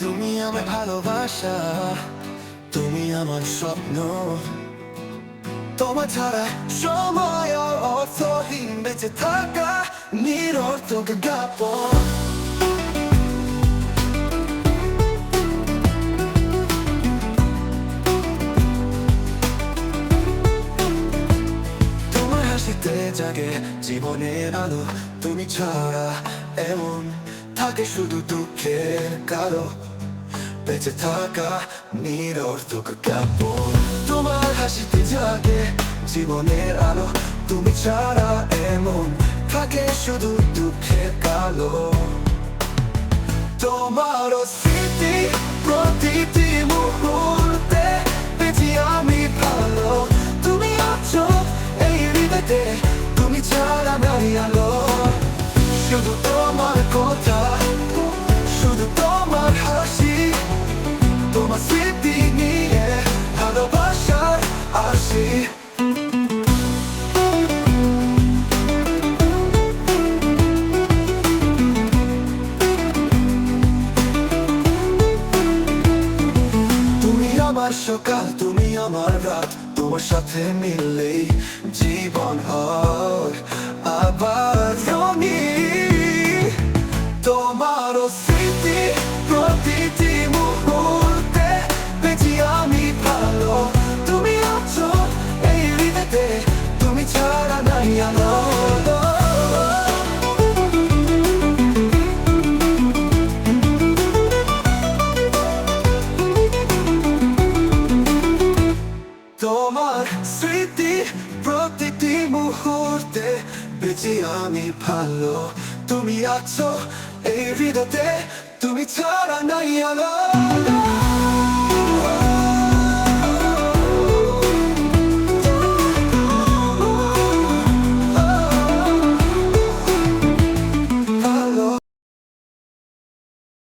তুমি আমার ভালোবাসা, তুমি আমার স্বপ্ন। তোমার ছাড়া সময় অর্থহীন, বেঁচে থাকা নিরর্থক জ্ঞাপন। তোমার হাসিতে জাগে জীবনের আলো, তুমি ছাড়া এমন থাকে শুধু দুঃখের কালো, বেঁচে থাকা নিরর্থক জ্ঞাপন। তোমার হাসিতে জাগে জীবনের আলো, তুমি ছাড়া এমন থাকে শুধু দুঃখের কালো। তোমার স্মৃতি প্রতিটি মুহূর্তে বেঁচে আমি ভালো। তুমি আছো এই হৃদয়তে, তুমি ছাড়া নাই আলো। শুধু তোমার কথা, শুধু তোমার হাসি, তোমার স্মৃতি নিয়ে ভালোবাসার আসি। তুমি আমার সকাল, তুমি আমার রাত, তোমার সাথে মিললেই জীবন হয় আবার রঙিন। তোমার স্মৃতি প্রতিটি মুহূর্তে বেঁচে আমি ভালো। তুমি আছো এই হৃদয়তে, তুমি ছাড়া নাই আলো। তোমার স্মৃতি প্রতিটি মুহূর্তে বেঁচে আমি ভালো। তুমি আছো এই হৃদয়তে, তুমি ছাড়া নাই আলো।